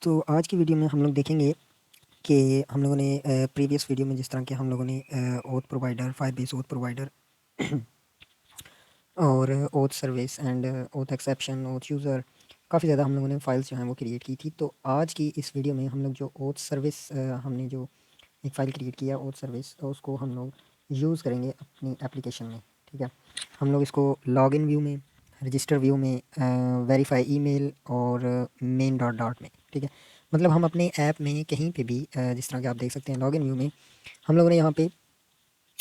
तो आज की वीडियो में हम लोग देखेंगे कि हम लोगों ने प्रीवियस वीडियो में जिस तरह के हम लोगों ने auth provider, Firebase auth provider और auth service and auth exception, auth user, काफ़ी ज़्यादा हम लोगों ने फाइल्स जो हैं वो क्रिएट की थी। तो आज की इस वीडियो में हम लोग जो ओथ सर्विस हमने जो एक फ़ाइल क्रिएट किया ओथ सर्विस, तो उसको हम लोग यूज़ करेंगे अपनी एप्लीकेशन में। ठीक है, हम लोग इसको लॉगिन व्यू में, रजिस्टर व्यू में, वेरीफाई ईमेल और मेन डॉट डॉट में। ठीक है, मतलब हम अपने ऐप में कहीं पे भी जिस तरह के आप देख सकते हैं लॉगिन व्यू में हम लोगों ने यहाँ पे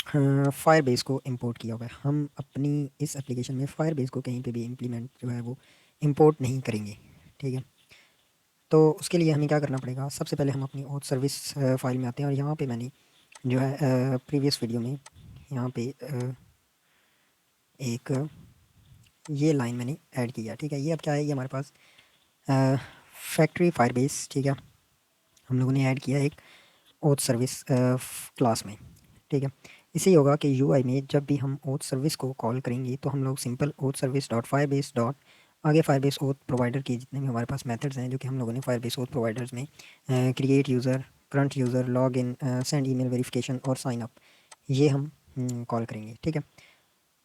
फायरबेस को इंपोर्ट किया हुआ है। हम अपनी इस एप्लीकेशन में फायरबेस को कहीं पे भी इम्प्लीमेंट जो है वो इंपोर्ट नहीं करेंगे। ठीक है, तो उसके लिए हमें क्या करना पड़ेगा, सबसे पहले हम अपनी ओथ सर्विस फाइल में आते हैं और यहाँ पे मैंने जो है प्रीवियस वीडियो में यहाँ पे एक ये लाइन मैंने ऐड किया। ठीक है, ये अब क्या है, ये हमारे पास फैक्ट्री फायरबेस, ठीक है, हम लोगों ने ऐड किया एक ओथ सर्विस क्लास में। ठीक है, इससे ही होगा कि यूआई में जब भी हम ओथ सर्विस को कॉल करेंगे तो हम लोग simple oath service dot Firebase dot आगे फायरबेस ओथ प्रोवाइडर की जितने भी हमारे पास मेथड्स हैं जो कि हम लोगों ने फायरबेस ओथ प्रोवाइडर्स में create user, current user, log in, send email verification और साइन अप, ये हम कॉल करेंगे। ठीक है,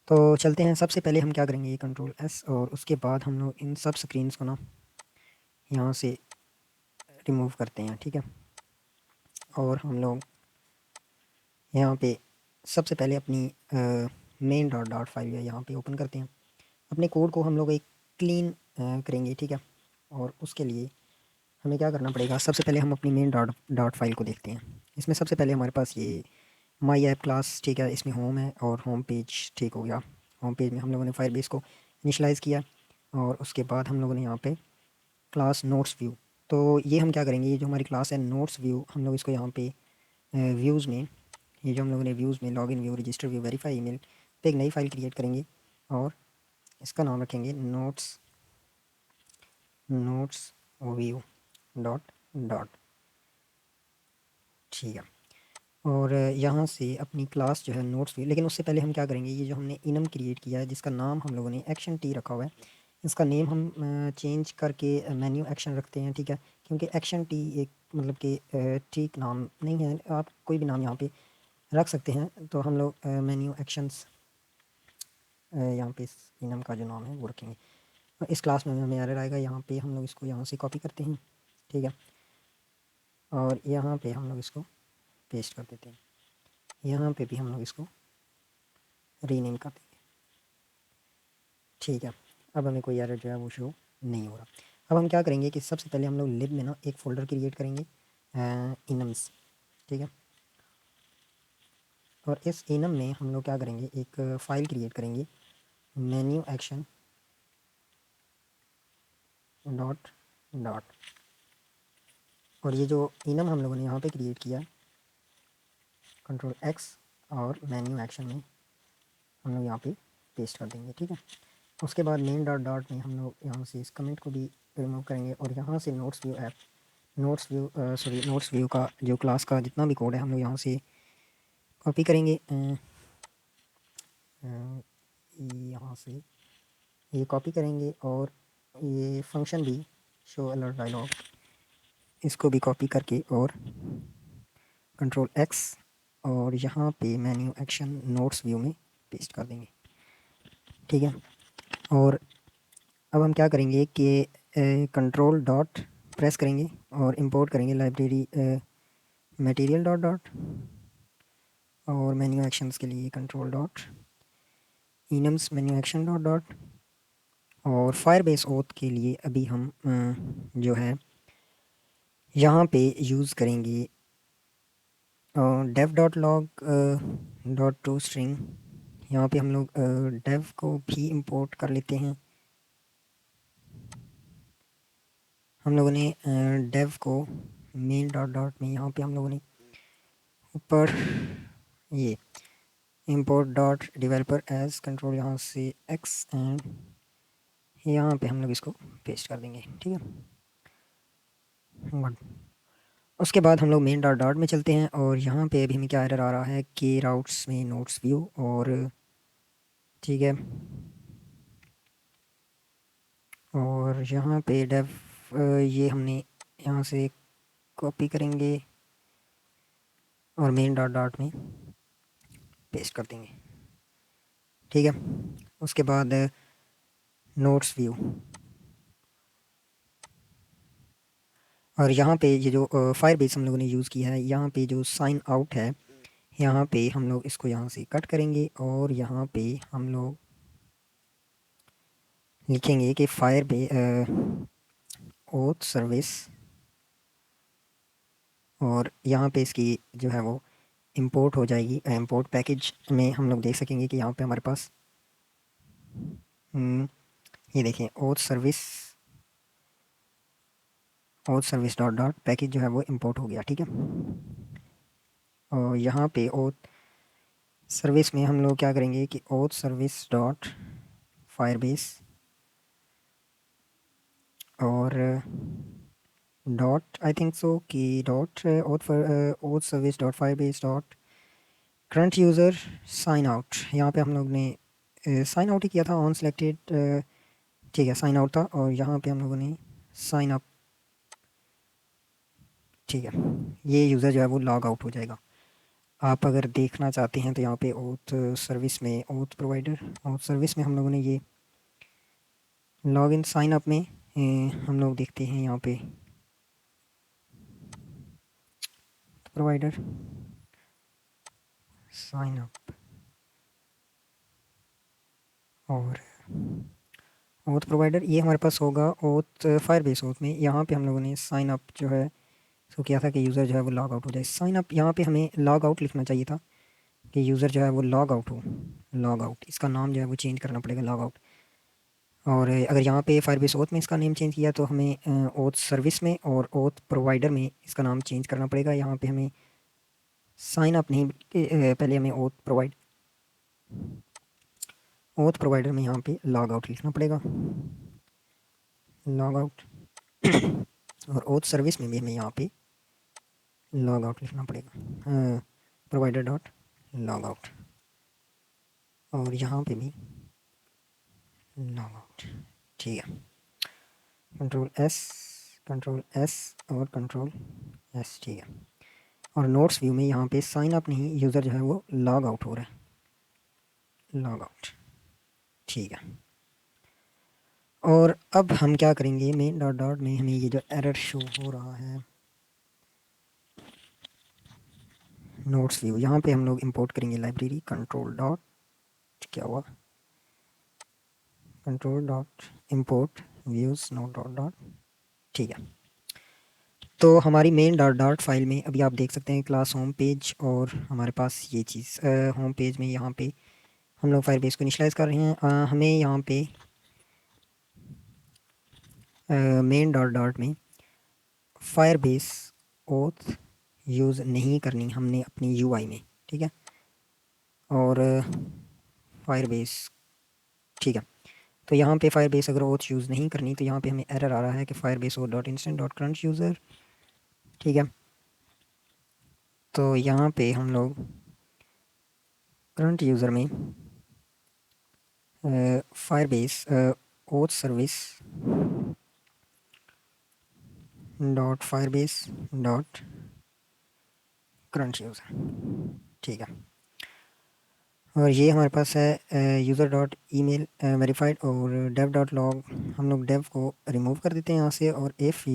तो चलते हैं। सबसे पहले हम क्या करेंगे, ये कंट्रोल एस और उसके बाद हम लोग इन सब स्क्रीन्स को ना यहाँ से रिमूव करते हैं। ठीक है, और हम लोग यहाँ पे सबसे पहले अपनी मेन डॉट डॉट फाइल है यहाँ पे ओपन करते हैं। अपने कोड को हम लोग एक क्लीन करेंगे। ठीक है, और उसके लिए हमें क्या करना पड़ेगा, सबसे पहले हम अपनी मेन डॉट डॉट फाइल को देखते हैं। इसमें सबसे पहले हमारे पास ये माई ऐप क्लास, ठीक है, इसमें होम है और होम पेज ठीक हो गया। होम पेज में हम लोगों ने फायरबेस को इनिशलाइज़ किया और उसके बाद हम लोगों ने यहाँ पे क्लास नोट्स व्यू, तो ये हम क्या करेंगे, ये जो हमारी क्लास है नोट्स व्यू, हम लोग इसको यहाँ पे व्यूज़ में, ये जो हम लोगों ने व्यूज़ में login view, register view, verify email पे एक नई फाइल क्रिएट करेंगे और इसका नाम रखेंगे notes notes view dot dot. ठीक है, और यहाँ से अपनी क्लास जो है नोट्स व्यू, लेकिन उससे पहले हम क्या करेंगे, ये जो हमने इनम क्रिएट किया है जिसका नाम हम लोगों ने एक्शन टी रखा हुआ है, इसका नेम हम चेंज करके मेन्यू एक्शन रखते हैं। ठीक है, क्योंकि एक्शन टी एक मतलब कि ठीक नाम नहीं है, आप कोई भी नाम यहाँ पे रख सकते हैं। तो हम लोग मेन्यू एक्शंस यहाँ पे इस इनम का जो नाम है वो रखेंगे। इस क्लास में हमें एरर आएगा, यहाँ पे हम लोग इसको यहाँ से कॉपी करते हैं। ठीक है, और यहाँ पे हम लोग इसको पेस्ट कर देते हैं, यहाँ पे भी हम लोग इसको रीनेम कर देंगे। ठीक है, अब हमें कोई एरर जो है वो शो नहीं हो रहा। अब हम क्या करेंगे कि सबसे पहले हम लोग लिब में ना एक फ़ोल्डर क्रिएट करेंगे इनम्स। ठीक है, और इस इनम में हम लोग क्या करेंगे, एक फ़ाइल क्रिएट करेंगे मेन्यू एक्शन डॉट डॉट, और ये जो इनम हम लोगों ने यहाँ पे क्रिएट किया कंट्रोल एक्स और मेन्यू एक्शन में हम लोग यहाँ पे पेस्ट कर देंगे। ठीक है, उसके बाद मेन डॉट डॉट में हम लोग यहाँ से इस कमेंट को भी रिमूव करेंगे और यहाँ से notes view app, notes view sorry notes view का जो क्लास का जितना भी कोड है हम लोग यहाँ से कॉपी करेंगे। यहाँ से ये कॉपी करेंगे और ये फंक्शन भी शो अलर्ट डायलॉग, इसको भी कॉपी करके और कंट्रोल एक्स और यहाँ पे मेन्यू एक्शन नोट्स व्यू में पेस्ट कर देंगे। ठीक है, और अब हम क्या करेंगे कि कंट्रोल डॉट प्रेस करेंगे और इंपोर्ट करेंगे लाइब्रेरी मटेरियल डॉट डॉट, और मेन्यू एक्शंस के लिए control dot enums menu action dot dot, और फायरबेस ओथ के लिए अभी हम जो है यहाँ पे यूज़ करेंगे dev dot log dot to string. यहाँ पे हम लोग डेव को भी इंपोर्ट कर लेते हैं। हम लोगों ने डेव को मेन डॉट डॉट में यहाँ पे हम लोगों ने ऊपर ये import dot developer as control यहाँ से एक्स एंड यहाँ पे हम लोग इसको पेस्ट कर देंगे। ठीक है, गुड। उसके बाद हम लोग मेन डॉट डॉट में चलते हैं और यहाँ पे अभी हमें क्या एरर आ रहा है कि राउट्स में नोट्स व्यू, और ठीक है, और यहाँ पे डेव ये हमने यहाँ से कॉपी करेंगे और मेन डॉट डॉट में पेस्ट कर देंगे। ठीक है, उसके बाद नोट्स व्यू, और यहाँ पे ये जो फायरबेस हम लोगों ने यूज़ किया है, यहाँ पे जो साइन आउट है, यहाँ पे हम लोग इसको यहाँ से कट करेंगे और यहाँ पे हम लोग लिखेंगे कि ओथ सर्विस, और यहाँ पे इसकी जो है वो इंपोर्ट हो जाएगी। इंपोर्ट पैकेज में हम लोग देख सकेंगे कि यहाँ पे हमारे पास ये देखें oath service dot dot package जो है वो इंपोर्ट हो गया। ठीक है, और यहाँ पे ओथ सर्विस में हम लोग क्या करेंगे कि ओथ सर्विस डॉट फायरबेस और डॉट आई थिंक सो कि dot auth service dot Firebase dot current user sign out, यहाँ पे हम लोग ने साइन आउट ही किया था ऑन सेलेक्टेड। ठीक है, साइन आउट था और यहाँ पे हम लोगों ने साइन अप। ठीक है, ये यूज़र जो है वो लॉग आउट हो जाएगा। आप अगर देखना चाहते हैं तो यहाँ पे ओथ सर्विस में ओथ सर्विस में हम लोगों ने ये लॉग इन साइन अप में हम लोग देखते हैं यहाँ पे प्रोवाइडर साइन अप और ओथ प्रोवाइडर, ये हमारे पास होगा ओथ फायरबेस ओथ में। यहाँ पे हम लोगों ने साइन अप जो है इसको किया था कि यूज़र जो है वो लॉग आउट हो जाए। साइन अप यहाँ पे हमें लॉग आउट लिखना चाहिए था कि यूज़र जो है वो लॉग आउट हो। लॉग आउट, इसका नाम जो है वो चेंज करना पड़ेगा, लॉग आउट। और अगर यहाँ पे फायरबेस ओथ में इसका नेम चेंज किया तो हमें ओथ सर्विस में और ओथ प्रोवाइडर में इसका नाम चेंज करना पड़ेगा। यहाँ पे हमें साइन अप नहीं, पहले हमें ओथ प्रोवाइडर में यहाँ पे लॉग आउट लिखना पड़ेगा, लॉग आउट। और ओथ सर्विस में भी हमें यहाँ पे लॉग आउट लिखना पड़ेगा, प्रोवाइडर डॉट लॉग आउट, और यहाँ पे भी लॉग आउट। ठीक है, कंट्रोल एस और कंट्रोल एस। ठीक है, और नोट्स व्यू में यहाँ पे साइन अप नहीं, यूज़र जो है वो लॉग आउट हो रहा है, लॉग आउट। ठीक है, और अब हम क्या करेंगे, मेन डॉट डॉट में हमें ये जो एरर शो हो रहा है नोट्स व्यू, यहाँ पे हम लोग इंपोर्ट करेंगे लाइब्रेरी कंट्रोल डॉट, क्या हुआ, control dot import views note dot dot. ठीक है, तो हमारी मेन डॉट डॉट फाइल में अभी आप देख सकते हैं क्लास होम पेज, और हमारे पास ये चीज़ होम पेज में यहाँ पे हम लोग फायरबेस को इनिशियलाइज़ कर रहे हैं। हमें यहाँ पे मेन डॉट डॉट में फायरबेस ओथ यूज़ नहीं करनी हमने अपनी यूआई में। ठीक है, और फायरबेस, ठीक है, तो यहाँ पे फायरबेस अगर ओथ यूज़ नहीं करनी तो यहाँ पे हमें एरर आ रहा है कि Firebase oath dot instant dot current user. ठीक है, तो यहाँ पे हम लोग करंट यूज़र में Firebase oath service dot Firebase dot current user. ठीक है, और ये हमारे पास है यूज़र डॉट ईमेल वेरीफाइड और डेव डॉट लॉग। हम लोग डेव को रिमूव कर देते हैं यहाँ से, और if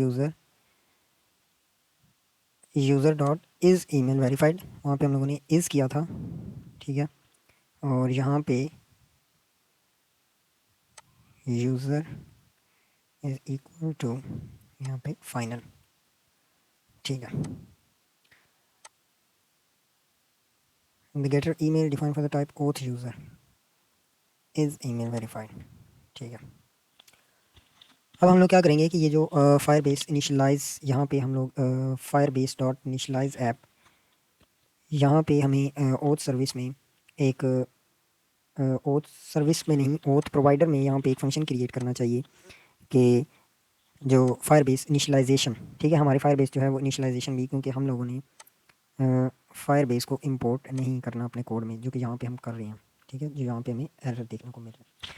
user dot is email verified, वहाँ पे हम लोगों ने इज़ किया था। ठीक है, और यहाँ पे यूज़र इज़ इक्वल टू यहाँ पे फाइनल। ठीक है, the getter email define for the type auth user is email verified. ठीक है, अब हम लोग क्या करेंगे कि ये जो फायरबेस इनिशियलाइज़, यहाँ पे हम लोग फायरबेस डॉट इनिशियलाइज़ ऐप, यहाँ पे हमें ओथ सर्विस में एक ओथ सर्विस में नहीं, ओथ प्रोवाइडर में यहाँ पे एक फंक्शन क्रिएट करना चाहिए कि जो फायरबेस इनिशियलाइजेशन। ठीक है, हमारी फायरबेस जो है वो इनिशियलाइजेशन भी, क्योंकि हम लोगों ने फायरबेस को इंपोर्ट नहीं करना अपने कोड में, जो कि यहाँ पे हम कर रहे हैं। ठीक है, जो यहाँ पे हमें एरर देखने को मिल रहा है।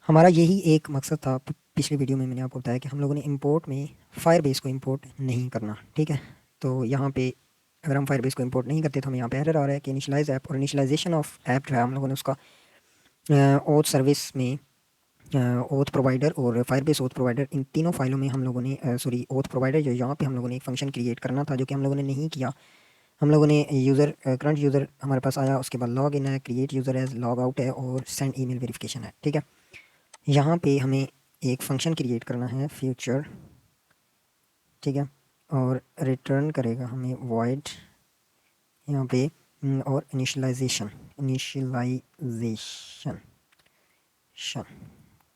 हमारा यही एक मकसद था। पिछली वीडियो में मैंने आपको बताया कि हम लोगों ने इंपोर्ट में फायरबेस को इंपोर्ट नहीं करना, ठीक है। तो यहाँ पे अगर हम फायरबेस को इंपोर्ट नहीं करते तो हमें यहाँ पे एरर आ रहा है कि इनिशियलाइज ऐप, और इनिशियलाइजेशन ऑफ ऐप जो है हम लोगों ने उसका ओथ सर्विस में ओथ प्रोवाइडर और फायरबेस ओथ प्रोवाइडर, इन तीनों फाइलों में हम लोगों ने सॉरी ओथ प्रोवाइडर जो यहाँ पे हम लोगों ने एक फंक्शन क्रिएट करना था, जो कि हम लोगों ने नहीं किया। हम लोगों ने यूज़र करंट यूज़र हमारे पास आया, उसके बाद लॉग इन है, क्रिएट यूज़र है, लॉग आउट है और सेंड ईमेल वेरिफिकेशन है, ठीक है। यहाँ पे हमें एक फंक्शन क्रिएट करना है फ्यूचर, ठीक है, और रिटर्न करेगा हमें वॉइड यहाँ पे और इनिशियलाइजेशन,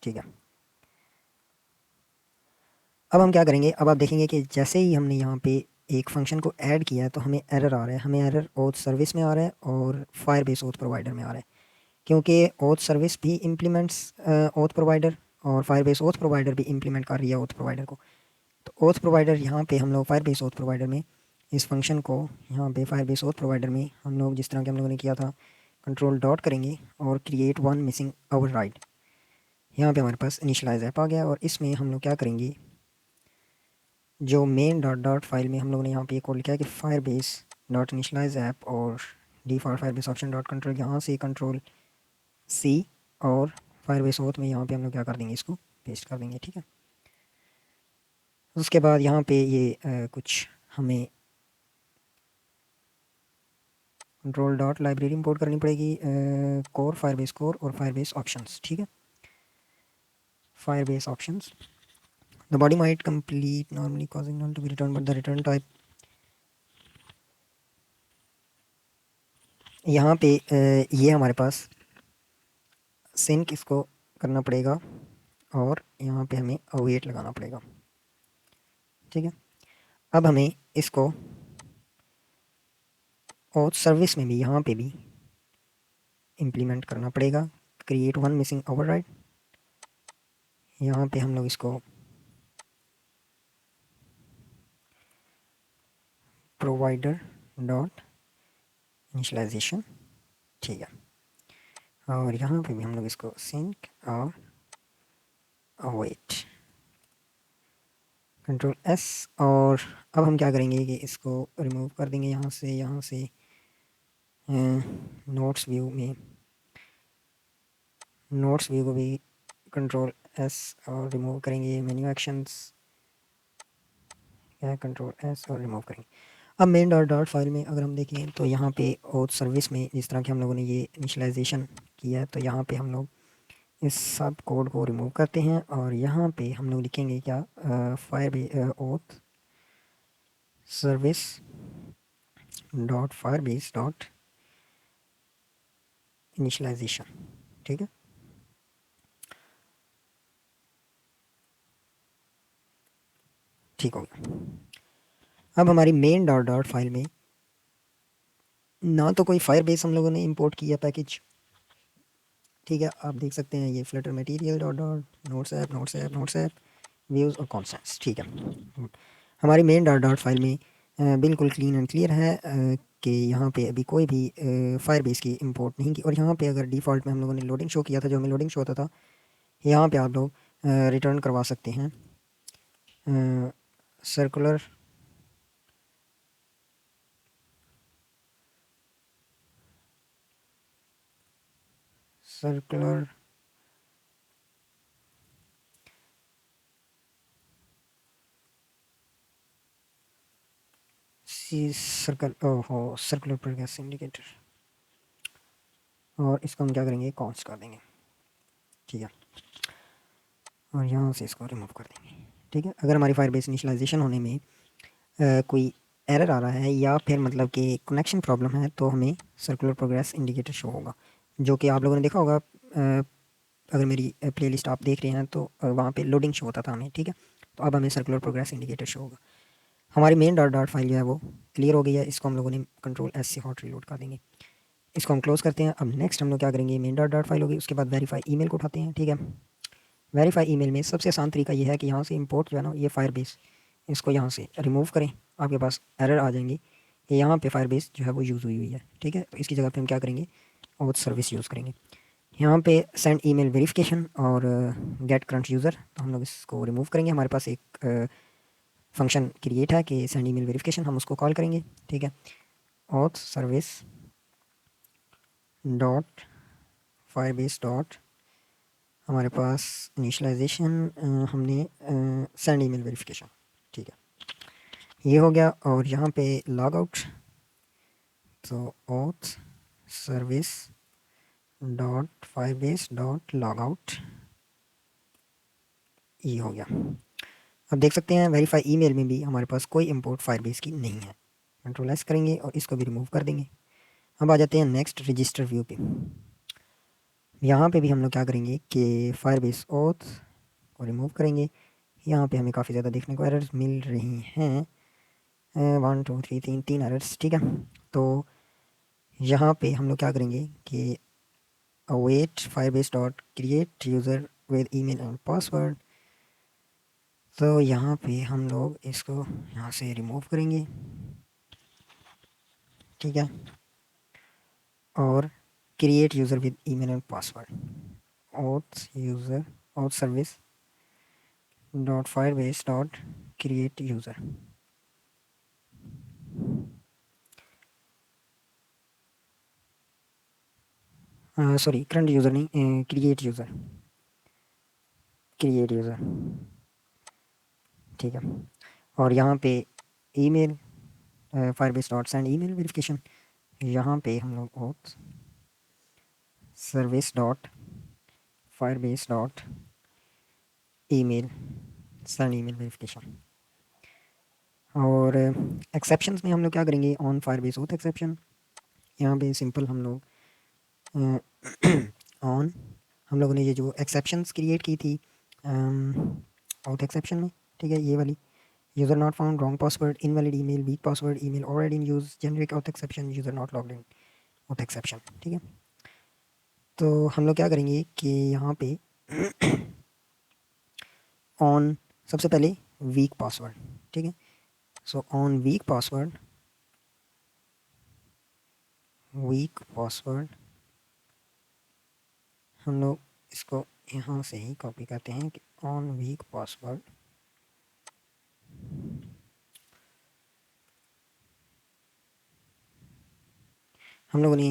ठीक है। अब हम क्या करेंगे, अब आप देखेंगे कि जैसे ही हमने यहाँ पे एक फंक्शन को ऐड किया है तो हमें एरर आ रहा है। हमें एरर ओथ सर्विस में आ रहा है और फायरबेस ओथ प्रोवाइडर में आ रहा है, क्योंकि ओथ सर्विस भी इम्प्लीमेंट्स ओथ प्रोवाइडर और फायरबेस ओथ प्रोवाइडर भी इम्प्लीमेंट कर रही है ओथ प्रोवाइडर को। तो ओथ प्रोवाइडर यहाँ पे हम लोग फायरबेस ओथ प्रोवाइडर में इस फंक्शन को यहाँ पे फायरबेस ओथ प्रोवाइडर में हम लोग जिस तरह के हम लोगों ने किया था, कंट्रोल डॉट करेंगे और क्रिएट वन मिसिंग ओवरराइड। यहाँ पे हमारे पास इनिशियलाइज ऐप आ गया और इसमें हम लोग क्या करेंगे, जो मेन डॉट डॉट फाइल में हम लोगों ने यहाँ पे कोड लिखा है कि फायरबेस डॉट इनिशियलाइज ऐप और default Firebase option dot control, यहाँ से कंट्रोल सी और फायरबेस ओथ में यहाँ पे हम लोग क्या कर देंगे, इसको पेस्ट कर देंगे, ठीक है। उसके बाद यहाँ पे ये कुछ हमें कंट्रोल डॉट लाइब्रेरी इंपोर्ट करनी पड़ेगी, कोर फायरबेस कोर और फायरबेस ऑप्शंस, ठीक है। Firebase options, the body might complete normally causing null to be return but the return type, यहाँ पे ये हमारे पास सिंक इसको करना पड़ेगा और यहाँ पे हमें अवेट लगाना पड़ेगा, ठीक है। अब हमें इसको और सर्विस में भी यहाँ पे भी इम्प्लीमेंट करना पड़ेगा, क्रिएट वन मिसिंग ओवरराइड। यहाँ पे हम लोग इसको प्रोवाइडर डॉट इनिशियलाइजेशन, ठीक है, और यहाँ पे भी हम लोग इसको सिंक और अवेट, कंट्रोल एस। और अब हम क्या करेंगे कि इसको रिमूव कर देंगे यहाँ से नोट्स व्यू में, नोट्स व्यू को भी कंट्रोल एस और रिमूव करेंगे। मेन्यू एक्शंस क्या है, कंट्रोल एस और रिमूव करेंगे। अब मेन डॉट डॉट फाइल में अगर हम देखें तो यहाँ पे ओथ सर्विस में जिस तरह के हम लोगों ने ये इनिशियलाइजेशन किया है, तो यहाँ पे हम लोग इस सब कोड को रिमूव करते हैं और यहाँ पे हम लोग लिखेंगे क्या, fire auth service dot Firebase dot initialization, ठीक है। ठीक हो गया। अब हमारी मेन डॉट डॉट फाइल में ना तो कोई फायरबेस हम लोगों ने इंपोर्ट किया पैकेज, ठीक है, आप देख सकते हैं ये Flutter material dot dot notes app views और कॉन्सेप्ट्स, ठीक है। हमारी मेन डॉट डॉट फाइल में बिल्कुल क्लीन एंड क्लियर है कि यहाँ पे अभी कोई भी फायरबेस की इंपोर्ट नहीं की। और यहाँ पे अगर डिफ़ॉल्ट में हम लोगों ने लोडिंग शो किया था, जो हमें लोडिंग शो होता था, यहाँ पे आप लोग रिटर्न करवा सकते हैं circular circular circular progress indicator, और इसको हम क्या करेंगे, कॉन्स्ट कर देंगे, ठीक है, और यहाँ से इसको रिमूव कर देंगे, ठीक है। अगर हमारी फायरबेस इनिशियलाइजेशन होने में कोई एरर आ रहा है या फिर मतलब कि कनेक्शन प्रॉब्लम है, तो हमें सर्कुलर प्रोग्रेस इंडिकेटर शो होगा, जो कि आप लोगों ने देखा होगा। अगर मेरी प्लेलिस्ट आप देख रहे हैं तो वहाँ पे लोडिंग शो होता था हमें, ठीक है। तो अब हमें सर्कुलर प्रोग्रेस इंडिकेटर शो होगा। हमारी मेन डॉट डॉट फाइल जो है वो क्लियर हो गई है, इसको हम लोगों ने कंट्रोल एस से हॉट रीलोड कर देंगे। इसको हम क्लोज़ करते हैं। अब नेक्स्ट हम लोग क्या करेंगे, मेन डॉट डॉट फाइल होगी, उसके बाद वेरीफाई ईमेल को उठाते हैं, ठीक है। वेरीफाई ईमेल में सबसे आसान तरीका ये है कि यहाँ से इंपोर्ट जो है ना, ये फायरबेस, इसको यहाँ से रिमूव करें, आपके पास एरर आ जाएंगी कि यहाँ पे फायरबेस जो है वो यूज़ हुई है, ठीक है। तो इसकी जगह पे हम क्या करेंगे, ओथ सर्विस यूज़ करेंगे। यहाँ पे सेंड ईमेल वेरिफिकेशन और गेट करंट यूज़र, तो हम लोग इसको रिमूव करेंगे। हमारे पास एक फंक्शन क्रिएट है कि सेंड ईमेल वेरिफिकेशन, हम उसको कॉल करेंगे, ठीक है। Auth service dot Firebase dot, हमारे पास इनिशलाइजेशन हमने सेंड ईमेल वेरिफिकेशन, ठीक है, ये हो गया। और यहाँ पे लॉग आउट, तो auth service dot Firebase dot log out, ये हो गया। अब देख सकते हैं वेरीफाई ईमेल में भी हमारे पास कोई इंपोर्ट फायरबेस की नहीं है। कंट्रोल एस करेंगे और इसको भी रिमूव कर देंगे। अब आ जाते हैं नेक्स्ट रजिस्टर व्यू पे। यहाँ पे भी हम लोग क्या करेंगे कि फायरबेस ऑथ को रिमूव करेंगे। यहाँ पे हमें काफ़ी ज़्यादा देखने को एरर्स मिल रही हैं, 1 2 3 तीन एरर्स, ठीक है। तो यहाँ पे हम लोग क्या करेंगे कि await Firebase dot create user with email and password, तो यहाँ पे हम लोग इसको यहाँ से रिमूव करेंगे, ठीक है। और create user with email and password, auth user auth service dot Firebase dot create user, sorry current user नहीं, क्रिएट यूज़र, क्रिएट यूज़र, ठीक है। और यहाँ पे email Firebase dot send email verification, यहाँ पे हम लोग auth service dot Firebase dot email send email verification. और एक्सेप्शंस में हम लोग क्या करेंगे, ऑन फायरबेस ऑथ एक्सेप्शन, यहाँ पे सिंपल हम लोग ऑन हम लोगों ने ये जो एक्सेप्शंस क्रिएट की थी ऑथ एक्सेप्शन में, ठीक है, ये वाली user not found, wrong password, invalid email, week password, email already in use, generic auth exception, user not logged in auth exception, ठीक है। तो हम लोग क्या करेंगे कि यहाँ पे ऑन सबसे पहले वीक पासवर्ड, ठीक है। सो ऑन वीक पासवर्ड हम लोग इसको यहाँ से ही कॉपी करते हैं कि ऑन वीक पासवर्ड हम लोगों ने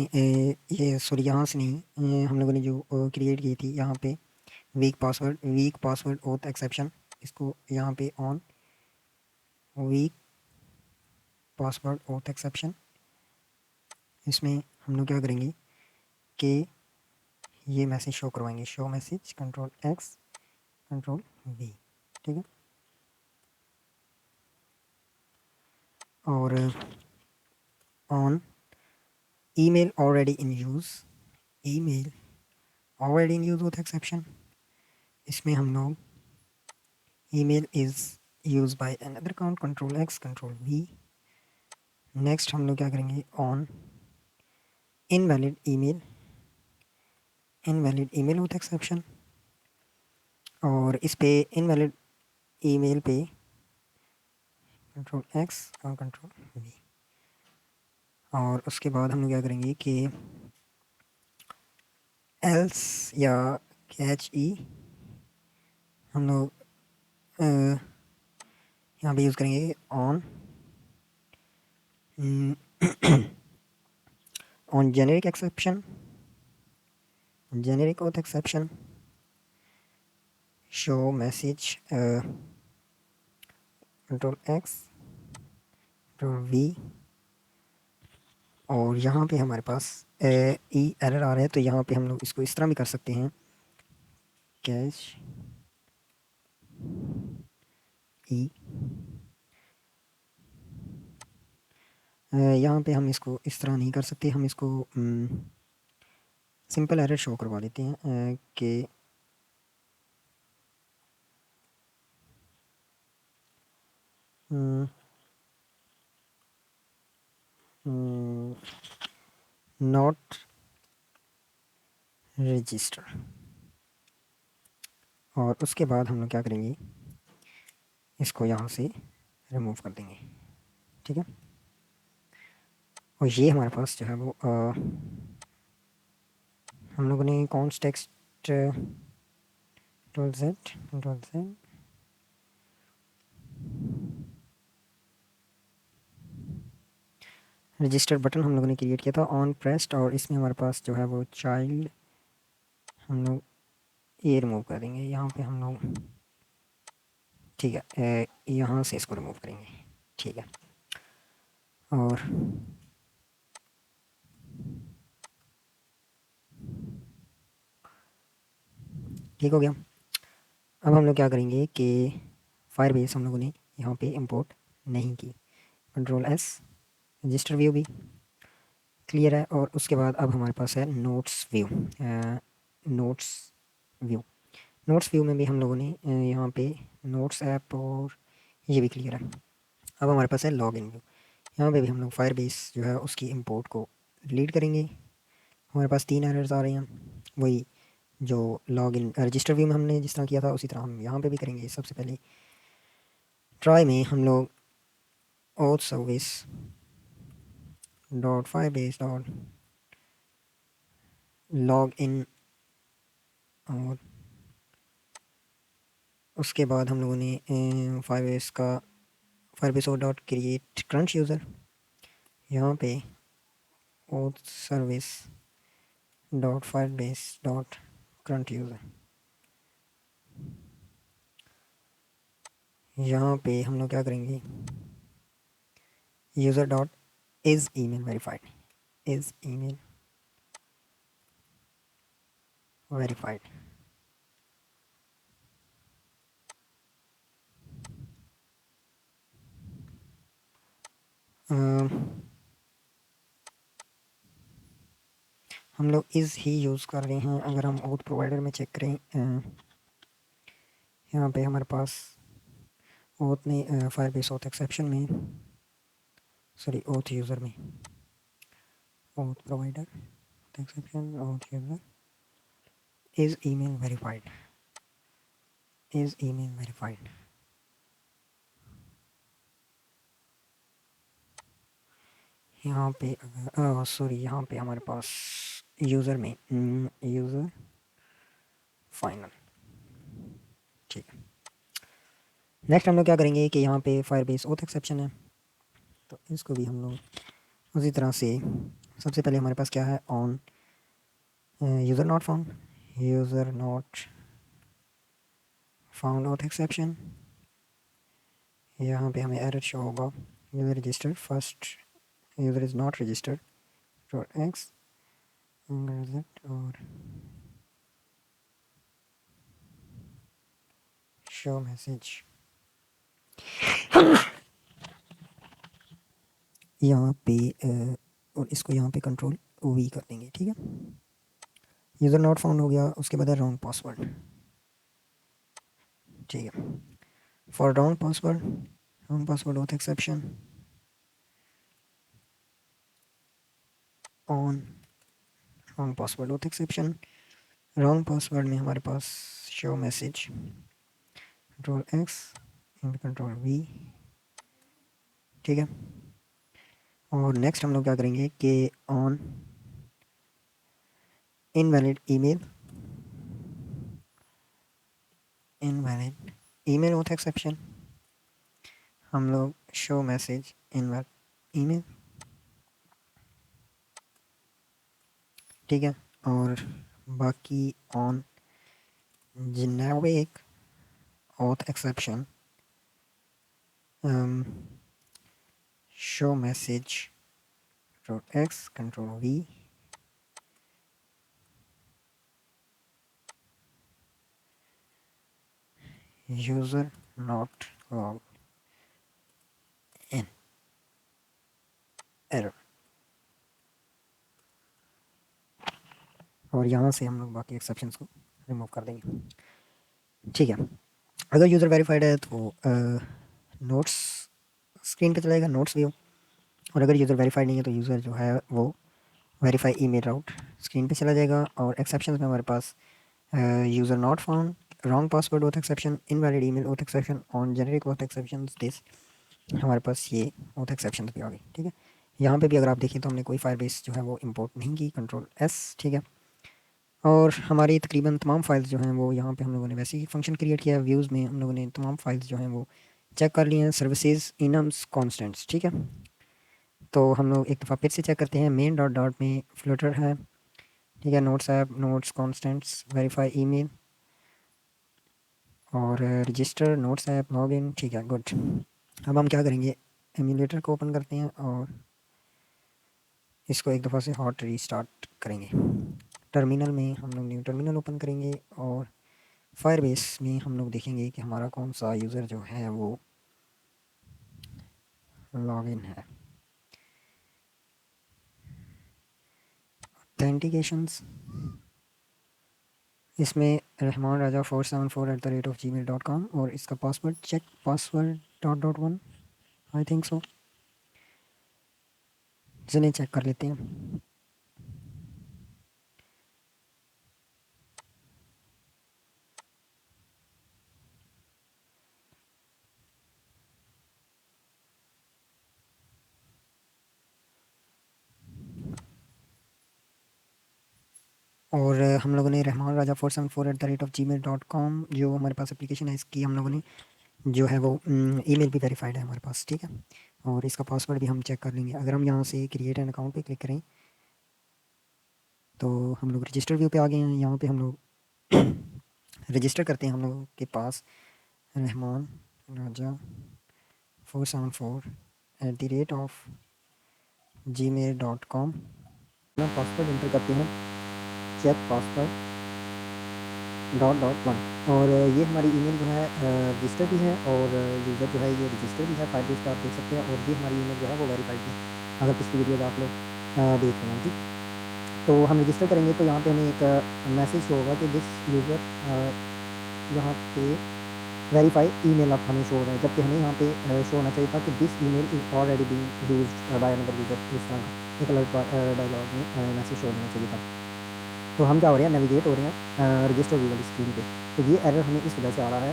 ये सॉरी यहाँ से नहीं, हम लोगों ने जो क्रिएट की थी यहाँ पे वीक पासवर्ड ओथ एक्सेप्शन, इसको यहाँ पे on week password auth exception, इसमें हम लोग क्या करेंगे कि ये मैसेज शो करवाएंगे, show message control x control we, ठीक है। और on email already in use, email already in use with exception, इसमें हम लोग email is use by another account, control x control we. Next हम लोग क्या करेंगे, on invalid email with exception, और इस पे इनवैलिड ईमेल पे कंट्रोल एक्स और कंट्रोल वी। और उसके बाद हम लोग क्या करेंगे कि एल्स या कैच ई हम लोग यहाँ पे यूज़ करेंगे on on generic exception, generic auth exception, show message control x control we. और यहाँ पे हमारे पास ई एरर आ रहा है, तो यहाँ पे हम लोग इसको इस तरह भी कर सकते हैं, कैच ई, यहाँ पे हम इसको इस तरह नहीं कर सकते, हम इसको सिंपल एरर शो करवा देते हैं कि नॉट रजिस्टर। और उसके बाद हम लोग क्या करेंगे, इसको यहाँ से रिमूव कर देंगे, ठीक है। और ये हमारे पास जो है वो हम लोगों ने cons text control Z register button हम लोगों ने क्रिएट किया था ऑन प्रेस्ड, और इसमें हमारे पास जो है वो चाइल्ड हम लोग ये रिमूव कर देंगे यहाँ पे हम लोग, ठीक है। यहाँ से इसको रिमूव करेंगे, ठीक है। और ठीक हो गया। अब हम लोग क्या करेंगे कि फायरबेस हम लोगों ने यहाँ पे इंपोर्ट नहीं की, कंट्रोल S, रजिस्टर व्यू भी क्लियर है। और उसके बाद अब हमारे पास है notes view. Notes view notes view में भी हम लोगों ने यहाँ पे नोट्स ऐप और ये भी क्लियर है। अब हमारे पास है लॉग इन व्यू, यहाँ पे भी हम लोग फायरबेस जो है उसकी इंपोर्ट को डिलीट करेंगे। हमारे पास 3 एरर्स आ रहे हैं, वही जो लॉग इन रजिस्टर व्यू में हमने जिस तरह किया था उसी तरह हम यहाँ पे भी करेंगे। सबसे पहले ट्राई में हम लोग auth service dot Firebase dot log in, और उसके बाद हम लोगों ने Firebase dot create crunch user, यहाँ पे auth service dot Firebase dot crunch user, यहाँ पे हम लोग क्या करेंगे, user dot is email verified, is email verified. हम लोग इज़ ही यूज़ कर रहे हैं। अगर हम ओथ प्रोवाइडर में चेक करें, यहाँ पे हमारे पास ओथ में फायरबेस ओथ एक्सेप्शन में, सॉरी ओथ यूज़र में, oath provider oath exception auth user is email verified, is email verified. यहाँ पे अगर सॉरी यहाँ पे हमारे पास यूज़र में यूज़र फाइनल, ठीक है। नेक्स्ट हम लोग क्या करेंगे कि यहाँ पे फायरबेस ओथ एक्सेप्शन है, तो इसको भी हम लोग उसी तरह से, सबसे पहले हमारे पास क्या है, on user not found, user not found oath exception. यहाँ पे हमें एरर शो होगा, user register first user is not registered dot x, और शो मैसेज यहाँ पे और इसको यहाँ पे कंट्रोल V कर देंगे, ठीक है। यूज़र नॉट फाउंड हो गया, उसके बाद है रॉन्ग पासवर्ड, ठीक है। For wrong password with exception on wrong password with exception. Wrong password में हमारे पास show message control X control V, ठीक है। और नेक्स्ट हम लोग क्या करेंगे कि on invalid email with exception हम लोग शो मैसेज इनवैलिड ईमेल, ठीक है। और बाकी on generic auth exception show message control X control V, user not logged in error। और यहाँ से हम लोग बाकी एक्सेप्शंस को रिमूव कर देंगे, ठीक है। अगर यूज़र वेरीफाइड है तो नोट्स स्क्रीन पे चलाएगा, नोट्स व्यू। और अगर यूज़र वेरीफाइड नहीं है तो यूज़र जो है वो वेरीफाई ईमेल राउट स्क्रीन पे चला जाएगा। और एक्सेप्शंस में हमारे पास user not found, wrong password auth exception, invalid email auth exception, on generic auth exception, this हमारे पास ये ओथ एक्सेप्शन भी आ गई, ठीक है। यहाँ पे भी अगर आप देखें तो हमने कोई फायरबेस जो है वो इंपोर्ट नहीं की, कंट्रोल S, ठीक है। और हमारी तकरीबन तमाम फाइल्स जो हैं वो यहाँ पे हम लोगों ने वैसे ही फंक्शन क्रिएट किया है। व्यूज़ में हम लोगों ने तमाम फाइल्स जो हैं वो चेक कर लिए हैं, सर्विसेज इनम्स कॉन्स्टेंट्स, ठीक है। तो हम लोग एक दफ़ा फिर से चेक करते हैं। मेन डॉट डॉट में फ्लटर है, ठीक है। Notes app, notes constants, verify email और रजिस्टर नोट्स ऐप लॉगिन, ठीक है, गुड। अब हम क्या करेंगे, एमुलेटर को ओपन करते हैं और इसको एक दफ़ा से हॉट रीस्टार्ट करेंगे। टर्मिनल में हम लोग न्यू टर्मिनल ओपन करेंगे और फायरबेस में हम लोग देखेंगे कि हमारा कौन सा यूज़र जो है वो लॉगिन है। ऑथेंटिकेशंस, इसमें रहमान राजा 474@gmail.com और इसका password check password dot dot one, I think so. चलिए चेक कर लेते हैं। और हम लोगों ने रहमान राजा 474@gmail.com जो हमारे पास एप्लीकेशन है इसकी हम लोगों ने जो है वो ईमेल भी वेरीफाइड है हमारे पास, ठीक है। और इसका पासवर्ड भी हम चेक कर लेंगे। अगर हम यहाँ से क्रिएट एन अकाउंट पे क्लिक करें तो हम लोग रजिस्टर व्यू पे आ गए हैं। यहाँ पे हम लोग रजिस्टर करते हैं। हम लोगों के पास Rahman Raja 474@gmail.com password enter करते हैं, check password dot dot one. और ये हमारी ईमेल जो है रजिस्टर भी है और यूज़र जो है ये रजिस्टर भी है। फाइल पे आप देख सकते हैं और ये हमारी ईमेल जो है वो वेरीफाइड है, अगर पिछली वीडियो आप लोग देख रहे हैं, ठीक। तो हम रजिस्टर करेंगे तो यहाँ पे हमें एक मैसेज शो होगा कि दिस यूज़र, यहाँ पे वेरीफाई ईमेल अब हमें शो हो रहा है, जबकि हमें यहाँ पे शो होना चाहिए था कि this email is already being used by another user. इस तरह का एक अलर्ट डायलॉग में मैसेज शो होना चाहिए था। तो हम क्या हो रहे हैं, नेविगेट हो रहे हैं रजिस्टर व्यू वाली स्क्रीन पे। तो ये एरर हमें इस वजह से आ रहा है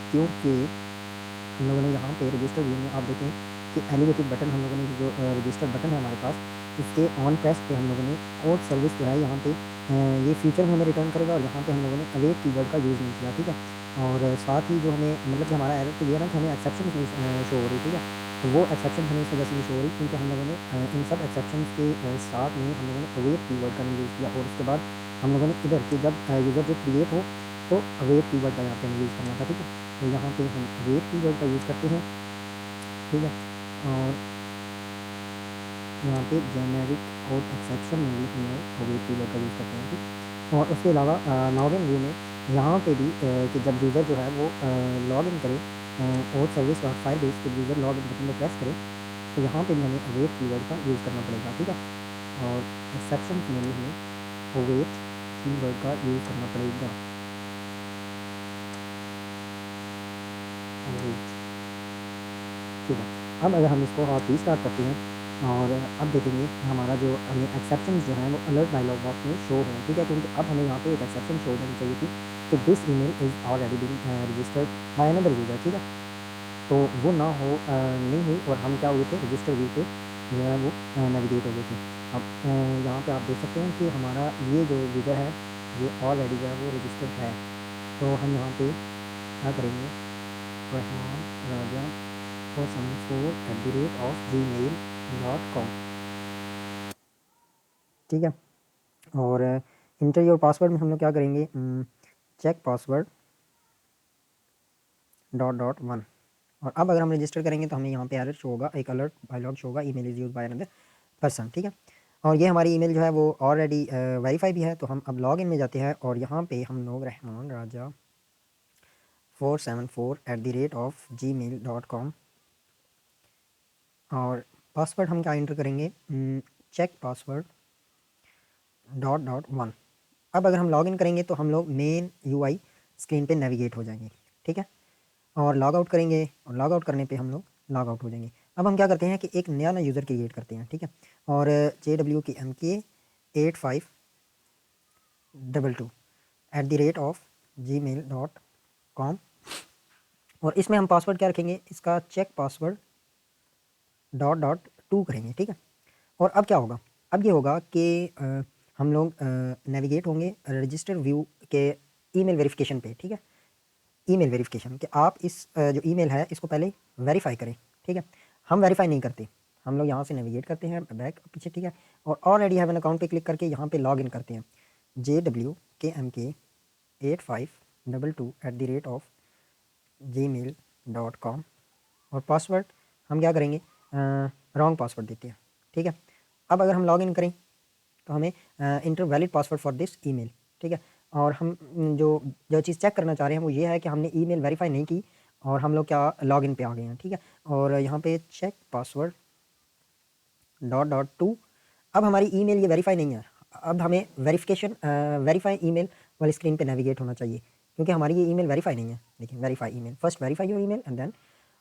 क्योंकि हम लोगों ने यहाँ पे रजिस्टर व्यू में आप देखें कि एलिवेटेड बटन हम लोगों ने जो रजिस्टर बटन है हमारे पास, उसके ऑन प्रेस पे हम लोगों ने कोड सर्विस जो है यहाँ पे ये फ्यूचर में हमें रिटर्न करेगा और यहाँ पे हम लोगों ने अवेट कीवर्ड का यूज़ नहीं किया, ठीक है। और साथ ही जो हमें मतलब कि हमारा एरर तो ये है ना कि हमें एक्सेप्शन शो हो रही, ठीक है। तो वो एक्सेप्शन हमें इस वजह से नहीं शो हो रही क्योंकि हम लोगों ने इन सब एक्सेप्शन के साथ में हम लोगों ने अवेट कीवर्ड का नहीं यूज़ किया। और उसके बाद हम लोगों ने इधर कि जब यूज़र जो क्रिएट हो तो अवेट कीवर्ड का यहाँ पे हमें यूज़ करना था, ठीक है। तो यहाँ पे हम अवेट कीवर्ड का यूज़ करते हैं, ठीक है। और यहाँ पे जेनेरिक और एक्सेप्शन में भी हम लोग अवेट कीवर्ड का यूज़ करते हैं, ठीक। और उसके अलावा लॉगिन व्यू में यहाँ पे भी कि जब यूज़र जो है वो लॉगिन करे और सर्विस और फाइल बेस के यूज़र लॉगिन बटन को प्रेस करे तो यहाँ पे भी हमें अवेट कीवर्ड का यूज़ करना पड़ेगा, ठीक है। और एक्सेप्शन में भी हमें अवेट कीवर्ड का यूज़ करना पड़ेगा। अवेट, ठीक है। अब अगर हम इसको और रीस्टार्ट करते हैं और अब देखेंगे हमारा जो हमें एक्सेप्शन जो है वो अलर्ट डायलॉग बॉक्स में शो है, ठीक है। क्योंकि अब हमें यहाँ पे एक एक्सेप्शन शो होनी चाहिए थी कि this email is already being registered by another user, ठीक है। तो वो ना हो नहीं हुई और हम क्या हुए थे, रजिस्टर व्यू पे जो है वो नेविगेट हो गए थे। अब यहाँ पे आप देख सकते हैं कि हमारा ये जो यूज़र है ये ऑलरेडी जो है वो रजिस्टर्ड है। तो हम यहाँ पे क्या करेंगे, रहमान राजा 474@gmail.com, ठीक है। और इंटर योर पासवर्ड में हम लोग क्या करेंगे, check password dot dot one. और अब अगर हम रजिस्टर करेंगे तो हमें यहाँ पे एरर शो होगा, एक अलर्ट डायलॉग शो होगा, email is used by another person, ठीक है। और ये हमारी ईमेल जो है वो ऑलरेडी वेरीफाई भी है। तो हम अब लॉग इन में जाते हैं और यहाँ पे हम लोग रहमान राजा 474@gmail.com और पासवर्ड हम क्या इंटर करेंगे, check password dot dot one. अब अगर हम लॉग इन करेंगे तो हम लोग मेन यूआई स्क्रीन पे नेविगेट हो जाएंगे, ठीक है। और लॉग आउट करेंगे और लॉग आउट करने पे हम लोग लॉग आउट हो जाएंगे। अब हम क्या करते हैं कि एक नया यूज़र क्रिएट करते हैं, ठीक है। और JWKMK8522@gmail.com और इसमें हम पासवर्ड क्या रखेंगे, इसका check password dot dot two करेंगे, ठीक है। और अब क्या होगा, अब ये होगा कि हम लोग नेविगेट होंगे रजिस्टर व्यू के ईमेल वेरिफिकेशन पे, ठीक है। ईमेल वेरिफिकेशन कि आप इस जो ईमेल है इसको पहले वेरीफाई करें, ठीक है। हम वेरीफाई नहीं करते, हम लोग यहाँ से नेविगेट करते हैं बैक पीछे, ठीक है। और ऑलरेडी हैव एन अकाउंट पे क्लिक करके यहाँ पे लॉग इन करते हैं jwkmk85@gmail.com और पासवर्ड हम क्या करेंगे, रॉन्ग पासवर्ड देते हैं, ठीक है। अब अगर हम लॉग इन करें तो हमें inter valid password for this email, ठीक है। और हम जो जो चीज़ चेक करना चाह रहे हैं वो ये है कि हमने ईमेल वेरीफाई नहीं की और हम लोग क्या लॉगिन पे आ गए हैं, ठीक है। और यहाँ पे चेक पासवर्ड .2 अब हमारी ईमेल ये वेरीफाई नहीं है। अब हमें वेरिफिकेशन वेरीफाई ईमेल वाली स्क्रीन पे नेविगेट होना चाहिए क्योंकि हमारी ये ईमेल वेरीफाई नहीं है। देखिए verify email, first verify your email and then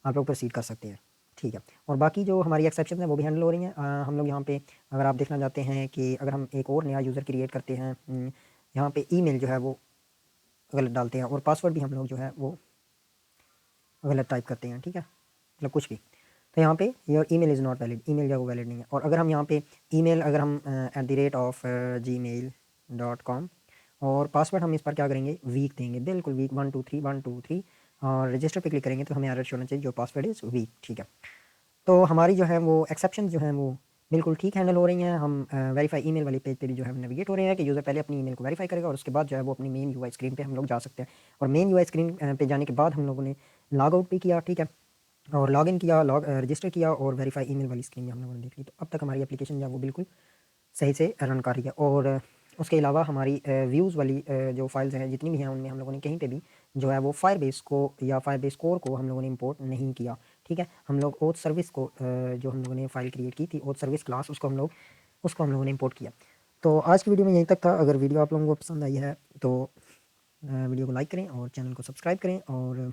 आप लोग प्रोसीड कर सकते हैं, ठीक है। और बाकी जो हमारी एक्सेप्शन है वो भी हैंडल हो रही हैं। हम लोग यहाँ पे अगर आप देखना चाहते हैं कि अगर हम एक और नया यूज़र क्रिएट करते हैं, यहाँ पे ईमेल जो है वो गलत डालते हैं और पासवर्ड भी हम लोग जो है वो गलत टाइप करते हैं, ठीक है, मतलब कुछ भी, तो यहाँ पे your email is not valid, email जो है वो वैलिड नहीं है। और अगर हम यहाँ पे ईमेल अगर हम @gmail.com और पासवर्ड हम इस पर क्या करेंगे, वीक देंगे, बिल्कुल वीक 123 और रजिस्टर पे क्लिक करेंगे तो हमें एरर शो होना चाहिए जो पासवर्ड इज़ वीक, ठीक है। तो हमारी जो है वो एक्सेप्शन जो हैं वो बिल्कुल ठीक हैंडल हो रही हैं। हम वेरीफाई ईमेल वाली पेज पे भी जो है नेविगेट हो रहे हैं कि यूज़र पहले अपनी ईमेल को वेरीफाई करेगा और उसके बाद जो है वो अपनी मेन यूआई स्क्रीन पे हम लोग जा सकते हैं। और मेन यूआई स्क्रीन पे जाने के बाद हम लोगों ने लॉग आउट भी किया, ठीक है, और लॉगिन किया, रजिस्टर किया और वेरीफाई ईमेल वाली स्क्रीन भी हम लोगों ने देख ली। तो अब तक हमारी एप्लीकेशन जो है वो बिल्कुल सही से रन कर रही है। और उसके अलावा हमारी व्यूज़ वाली जो फाइल्स हैं जितनी भी हैं उनमें हम लोगों ने कहीं पे भी जो है वो फायरबेस को या फायरबेस कोर को हम लोगों ने इंपोर्ट नहीं किया, ठीक है। हम लोग ओथ सर्विस को जो हम लोगों ने फ़ाइल क्रिएट की थी ओथ सर्विस क्लास उसको हम लोगों ने इंपोर्ट किया। तो आज की वीडियो में यहीं तक था। अगर वीडियो आप लोगों को पसंद आई है तो वीडियो को लाइक करें और चैनल को सब्सक्राइब करें और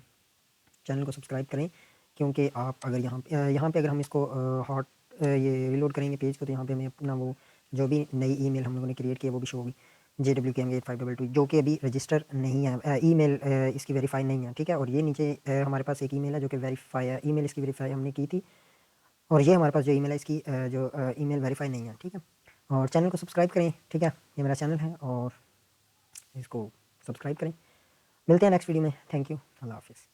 चैनल को सब्सक्राइब करें क्योंकि आप अगर यहाँ पे अगर हम इसको हॉट ये रिलोड करेंगे पेज को तो यहाँ पे हमें अपना वो जो भी नई ईमेल हम लोगों ने क्रिएट की है वो भी शो होगी JWKM8522 जो कि अभी रजिस्टर नहीं है, ईमेल इसकी वेरीफाई नहीं है, ठीक है। और ये नीचे हमारे पास एक ईमेल है जो कि वेरीफाई है, ईमेल इसकी वेरीफाई हमने की थी और ये हमारे पास जो ईमेल है इसकी जो ईमेल वेरीफाई नहीं है, ठीक है। और चैनल को सब्सक्राइब करें, ठीक है, ये मेरा चैनल है और इसको सब्सक्राइब करें। मिलते हैं नेक्स्ट वीडियो में, थैंक यू, अल्लाह हाफिज़।